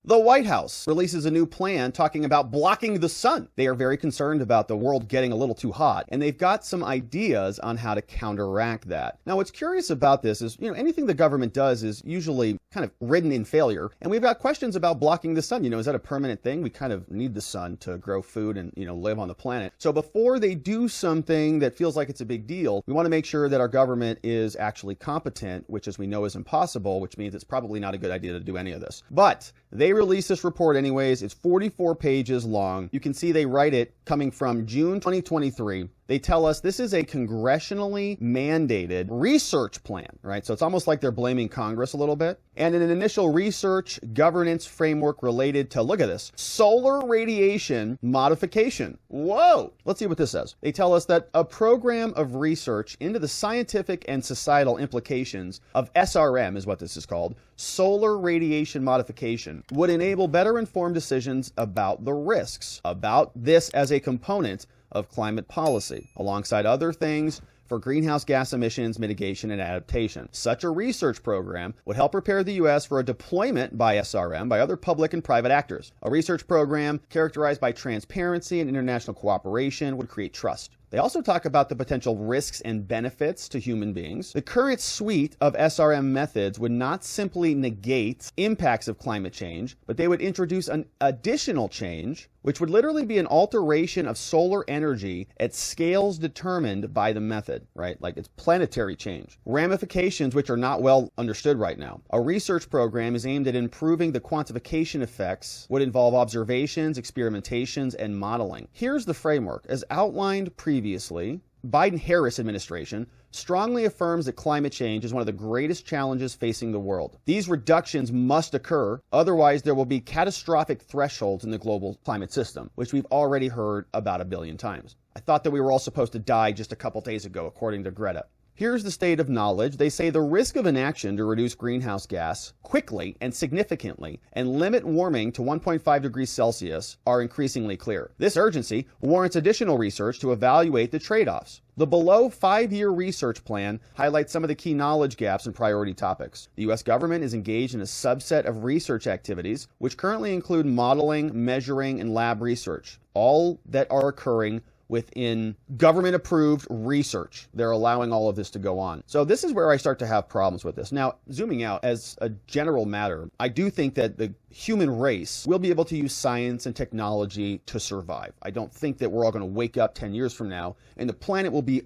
The White House releases a new plan talking about blocking the sun. They are very concerned about the world getting a little too hot, and they've got some ideas on how to counteract that. Now, what's curious about this is, anything the government does is usually kind of ridden in failure, and we've got questions about blocking the sun. Is that a permanent thing? We kind of need the sun to grow food and, live on the planet. So before they do something that feels like it's a big deal, we want to make sure that our government is actually competent, which as we know is impossible, which means it's probably not a good idea to do any of this. But they released this report anyways. It's 44 pages long. You can see they write it coming from June 2023. They tell us this is a congressionally mandated research plan, right? So it's almost like they're blaming Congress a little bit. And an initial research governance framework related to, look at this, solar radiation modification. Whoa! Let's see what this says. They tell us that a program of research into the scientific and societal implications of SRM, is what this is called, solar radiation modification, would enable better informed decisions about the risks, about this as a component of climate policy, alongside other things for greenhouse gas emissions mitigation and adaptation. Such a research program would help prepare the U.S. for a deployment by SRM by other public and private actors. A research program characterized by transparency and international cooperation would create trust. They also talk about the potential risks and benefits to human beings. The current suite of SRM methods would not simply negate impacts of climate change, but they would introduce an additional change, which would literally be an alteration of solar energy at scales determined by the method, right? Like it's planetary change. Ramifications which are not well understood right now. A research program is aimed at improving the quantification effects, would involve observations, experimentations, and modeling. Here's the framework. As outlined previously, Biden-Harris administration strongly affirms that climate change is one of the greatest challenges facing the world. These reductions must occur, otherwise there will be catastrophic thresholds in the global climate system, which we've already heard about 1 billion times. I thought that we were all supposed to die just a couple days ago, according to Greta. Here's the state of knowledge. They say the risk of inaction to reduce greenhouse gas quickly and significantly and limit warming to 1.5 degrees Celsius are increasingly clear. This urgency warrants additional research to evaluate the trade-offs. The below 5-year research plan highlights some of the key knowledge gaps and priority topics. The U.S. government is engaged in a subset of research activities, which currently include modeling, measuring, and lab research, all that are occurring within government-approved research. They're allowing all of this to go on. So this is where I start to have problems with this. Now, zooming out, as a general matter, I do think that the human race will be able to use science and technology to survive. I don't think that we're all going to wake up 10 years from now and the planet will be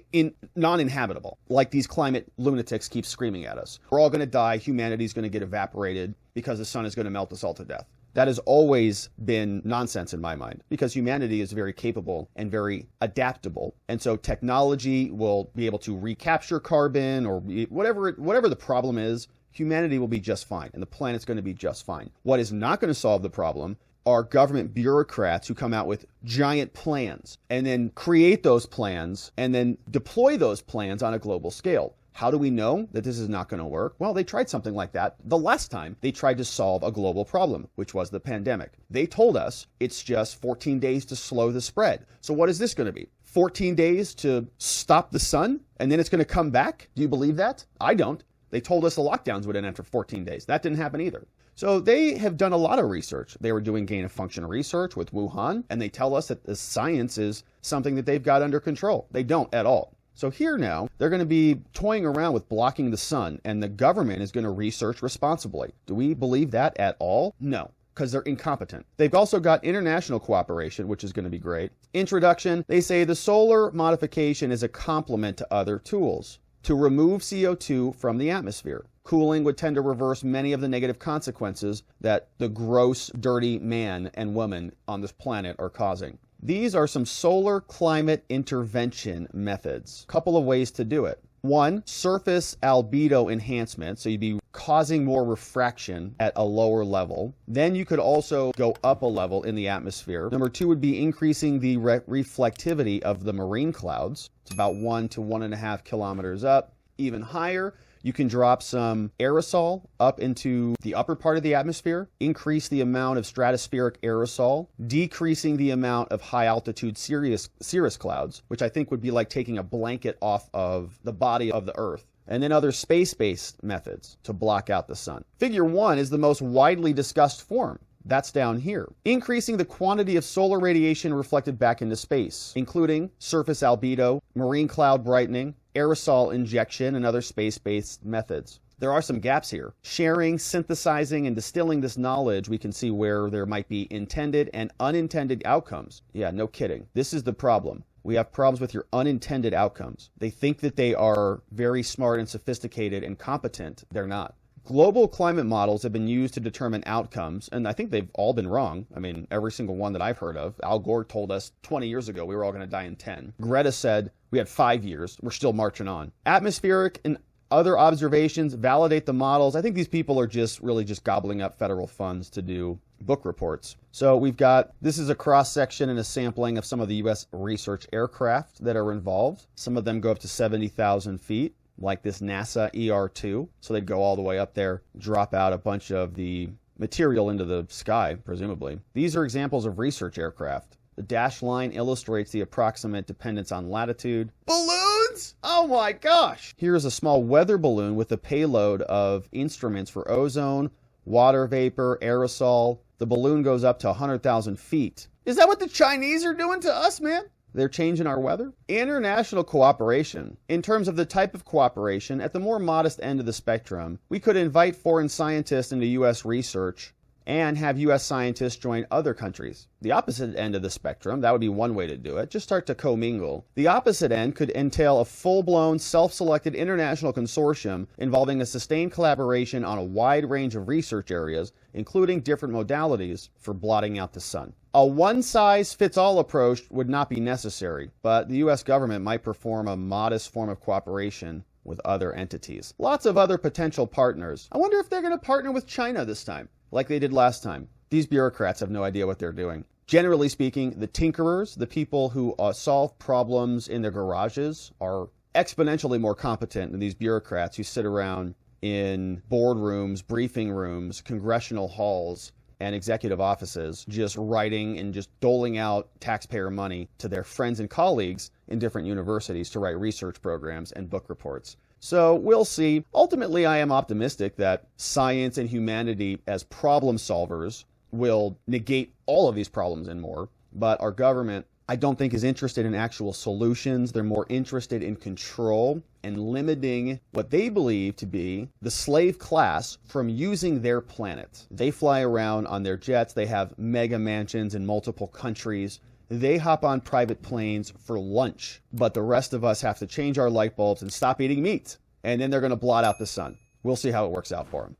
non-inhabitable, like these climate lunatics keep screaming at us. We're all going to die. Humanity's going to get evaporated because the sun is going to melt us all to death. That has always been nonsense in my mind, because humanity is very capable and very adaptable. And so technology will be able to recapture carbon or whatever the problem is, humanity will be just fine and the planet's going to be just fine. What is not going to solve the problem are government bureaucrats who come out with giant plans and then create those plans and then deploy those plans on a global scale. How do we know that this is not going to work? Well, they tried something like that the last time they tried to solve a global problem, which was the pandemic. They told us it's just 14 days to slow the spread. So what is this going to be? 14 days to stop the sun and then it's going to come back? Do you believe that? I don't. They told us the lockdowns would end after 14 days. That didn't happen either. So they have done a lot of research. They were doing gain of function research with Wuhan, and they tell us that the science is something that they've got under control. They don't at all. So here now, they're going to be toying around with blocking the sun, and the government is going to research responsibly. Do we believe that at all? No, because they're incompetent. They've also got international cooperation, which is going to be great. Introduction, they say the solar modification is a complement to other tools to remove CO2 from the atmosphere. Cooling would tend to reverse many of the negative consequences that the gross, dirty man and woman on this planet are causing. These are some solar climate intervention methods. Couple of ways to do it. One, surface albedo enhancement, so you'd be causing more refraction at a lower level. Then you could also go up a level in the atmosphere. Number two would be increasing the reflectivity of the marine clouds. It's about 1 to 1.5 kilometers up. Even higher, you can drop some aerosol up into the upper part of the atmosphere, increase the amount of stratospheric aerosol, decreasing the amount of high altitude cirrus clouds, which I think would be like taking a blanket off of the body of the Earth. And then other space-based methods to block out the sun. Figure 1 is the most widely discussed form. That's down here. Increasing the quantity of solar radiation reflected back into space, including surface albedo, marine cloud brightening, aerosol injection, and other space-based methods. There are some gaps here. Sharing, synthesizing, and distilling this knowledge, we can see where there might be intended and unintended outcomes. Yeah, no kidding. This is the problem. We have problems with your unintended outcomes. They think that they are very smart and sophisticated and competent. They're not. Global climate models have been used to determine outcomes, and I think they've all been wrong. I mean, every single one that I've heard of. Al Gore told us 20 years ago we were all going to die in 10. Greta said we had 5 years. We're still marching on. Atmospheric and other observations validate the models. I think these people are really just gobbling up federal funds to do book reports. So we've got, this is a cross-section and a sampling of some of the U.S. research aircraft that are involved. Some of them go up to 70,000 feet. Like this NASA ER-2. So they'd go all the way up there, drop out a bunch of the material into the sky, presumably. These are examples of research aircraft. The dashed line illustrates the approximate dependence on latitude. Balloons? Oh my gosh! Here's a small weather balloon with a payload of instruments for ozone, water vapor, aerosol. The balloon goes up to 100,000 feet. Is that what the Chinese are doing to us, man? They're changing our weather? International cooperation. In terms of the type of cooperation, at the more modest end of the spectrum, we could invite foreign scientists into U.S. research and have U.S. scientists join other countries. The opposite end of the spectrum, that would be one way to do it, just start to commingle. The opposite end could entail a full-blown, self-selected international consortium involving a sustained collaboration on a wide range of research areas, including different modalities for blotting out the sun. A one-size-fits-all approach would not be necessary, but the U.S. government might perform a modest form of cooperation with other entities. Lots of other potential partners. I wonder if they're going to partner with China this time, like they did last time. These bureaucrats have no idea what they're doing. Generally speaking, the tinkerers, the people who solve problems in their garages, are exponentially more competent than these bureaucrats who sit around in boardrooms, briefing rooms, congressional halls, and executive offices, just writing and just doling out taxpayer money to their friends and colleagues in different universities to write research programs and book reports. So we'll see. Ultimately, I am optimistic that science and humanity as problem solvers will negate all of these problems and more, but our government, I don't think, is interested in actual solutions. They're more interested in control and limiting what they believe to be the slave class from using their planet. They fly around on their jets. They have mega mansions in multiple countries. They hop on private planes for lunch, but the rest of us have to change our light bulbs and stop eating meat. And then they're going to blot out the sun. We'll see how it works out for them.